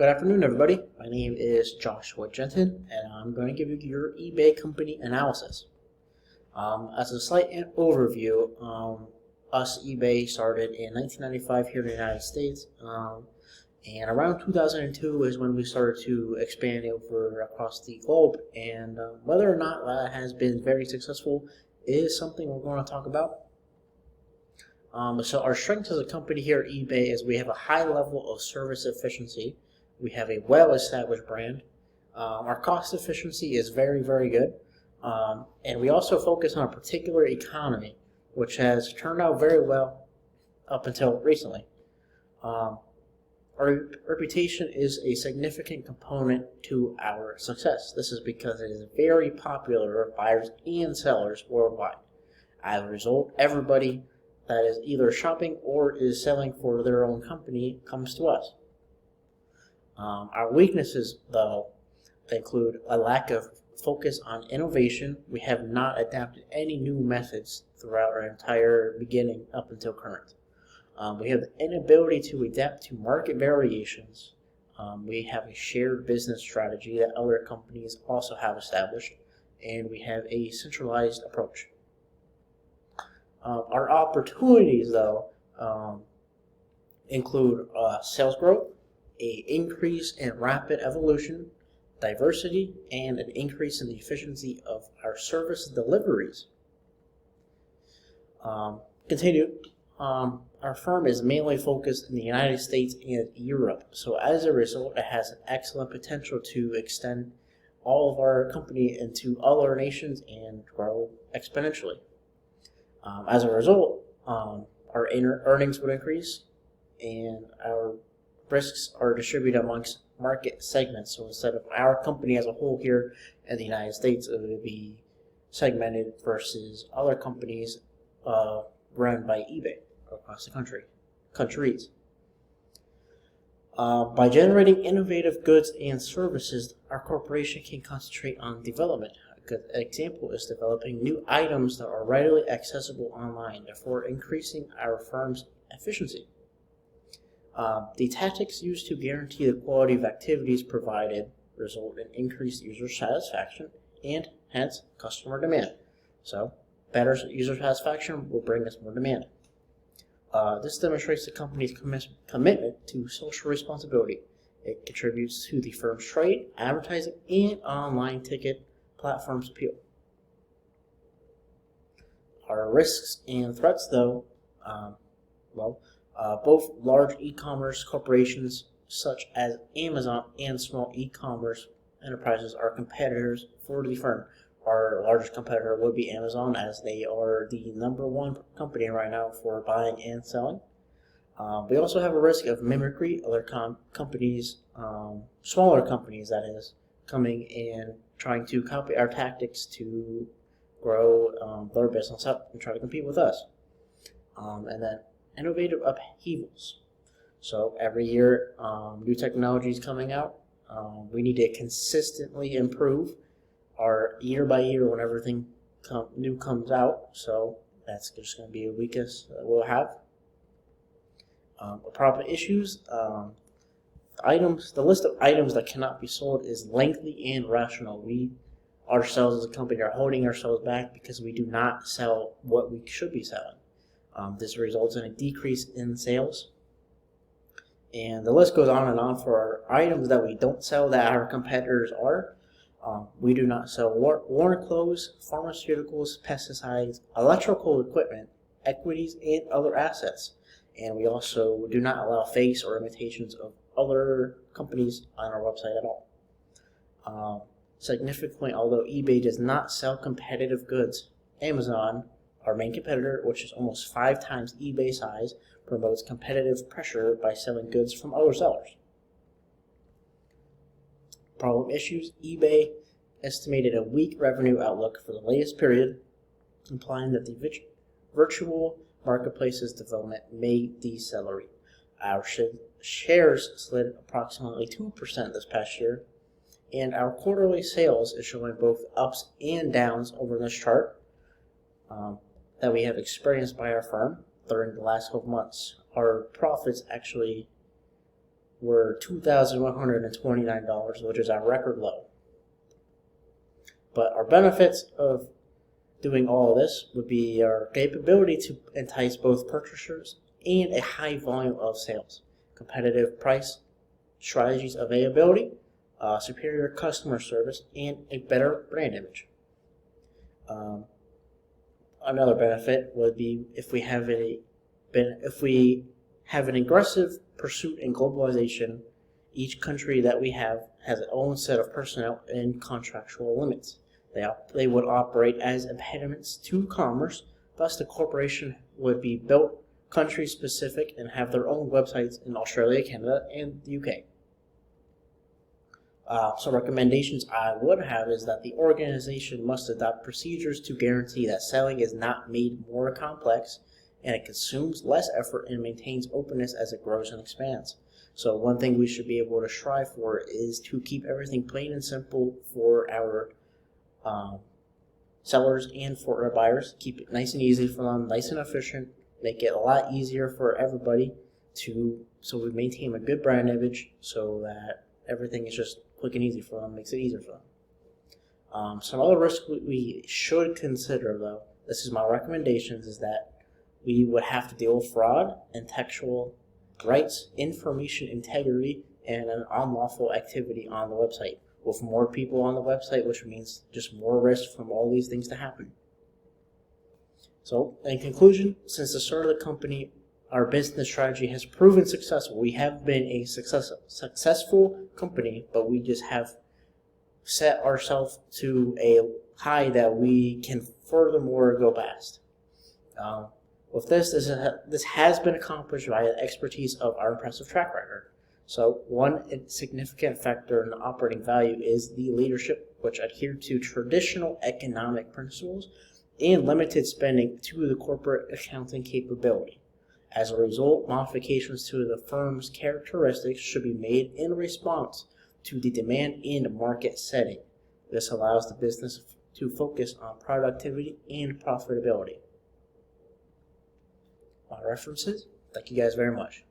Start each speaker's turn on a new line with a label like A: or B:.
A: Good afternoon, everybody. My name is Joshua Jensen, and I'm going to give you your eBay company analysis. As a slight overview, us eBay started in 1995 here in the United States, and around 2002 is when we started to expand over across the globe. And whether or not that has been very successful is something we're going to talk about. So our strength as a company here at eBay is we have a high level of service efficiency. We have a well-established brand. Our cost efficiency is very, very good. And we also focus on a particular economy, which has turned out very well up until recently. Our reputation is a significant component to our success. This is because it is very popular with buyers and sellers worldwide. As a result, everybody that is either shopping or is selling for their own company comes to us. Our weaknesses, though, include a lack of focus on innovation. We have not adapted any new methods throughout our entire beginning up until current. We have the inability to adapt to market variations. We have a shared business strategy that other companies also have established, and we have a centralized approach. Our opportunities, though, include sales growth, an increase in rapid evolution, diversity, and an increase in the efficiency of our service deliveries. Our firm is mainly focused in the United States and Europe, so as a result, it has an excellent potential to extend all of our company into other nations and grow exponentially. As a result, our earnings would increase, and our risks are distributed amongst market segments. So instead of our company as a whole here in the United States, it would be segmented versus other companies run by eBay across the countries. By generating innovative goods and services, our corporation can concentrate on development. A good example is developing new items that are readily accessible online, therefore increasing our firm's efficiency. The tactics used to guarantee the quality of activities provided result in increased user satisfaction and hence customer demand. So, better user satisfaction will bring us more demand. This demonstrates the company's commitment to social responsibility. It contributes to the firm's trade, advertising, and online ticket platforms appeal. Our risks and threats, though, both large e-commerce corporations such as Amazon and small e-commerce enterprises are competitors for the firm. Our largest competitor would be Amazon, as they are the number one company right now for buying and selling. We also have a risk of mimicry, other companies, smaller companies that is, coming and trying to copy our tactics to grow their business up and try to compete with us. And then innovative upheavals. So every year, new technology is coming out. We need to consistently improve our year by year when everything new comes out. So that's just going to be a weakness that we'll have. Problem issues. The list of items that cannot be sold is lengthy and rational. We ourselves as a company are holding ourselves back because we do not sell what we should be selling. This results in a decrease in sales. And the list goes on and on for our items that we don't sell that our competitors are. We do not sell worn clothes, pharmaceuticals, pesticides, electrical equipment, equities, and other assets. And we also do not allow fakes or imitations of other companies on our website at all. Significantly, although eBay does not sell competitive goods, Amazon, our main competitor, which is almost 5 times eBay size, promotes competitive pressure by selling goods from other sellers. Problem issues. eBay estimated a weak revenue outlook for the latest period, implying that the virtual marketplace's development may decelerate. Our shares slid approximately 2% this past year, and our quarterly sales is showing both ups and downs over this chart that we have experienced by our firm during the last 12 months. Our profits actually were $2,129, which is our record low. But our benefits of doing all of this would be our capability to entice both purchasers and a high volume of sales, competitive price, strategies, availability, superior customer service, and a better brand image. Another benefit would be if we have an aggressive pursuit in globalization. Each country that we have has its own set of personnel and contractual limits. They would operate as impediments to commerce. Thus, the corporation would be built country specific and have their own websites in Australia, Canada, and the UK. Some recommendations I would have is that the organization must adopt procedures to guarantee that selling is not made more complex and it consumes less effort and maintains openness as it grows and expands. So one thing we should be able to strive for is to keep everything plain and simple for our sellers and for our buyers. Keep it nice and easy for them, nice and efficient, make it a lot easier for everybody so we maintain a good brand image so that everything is just quick and easy for them, makes it easier for them. Some other risks we should consider, though, this is my recommendations, is that we would have to deal with fraud, intellectual rights, information integrity, and an unlawful activity on the website. With more people on the website, which means just more risk from all these things to happen. So, in conclusion, since the start of the company, our business strategy has proven successful. We have been a successful company, but we just have set ourselves to a high that we can furthermore go past. With this has been accomplished by the expertise of our impressive track record. So one significant factor in the operating value is the leadership, which adhere to traditional economic principles and limited spending to the corporate accounting capability. As a result, modifications to the firm's characteristics should be made in response to the demand and market setting. This allows the business to focus on productivity and profitability. My references, thank you guys very much.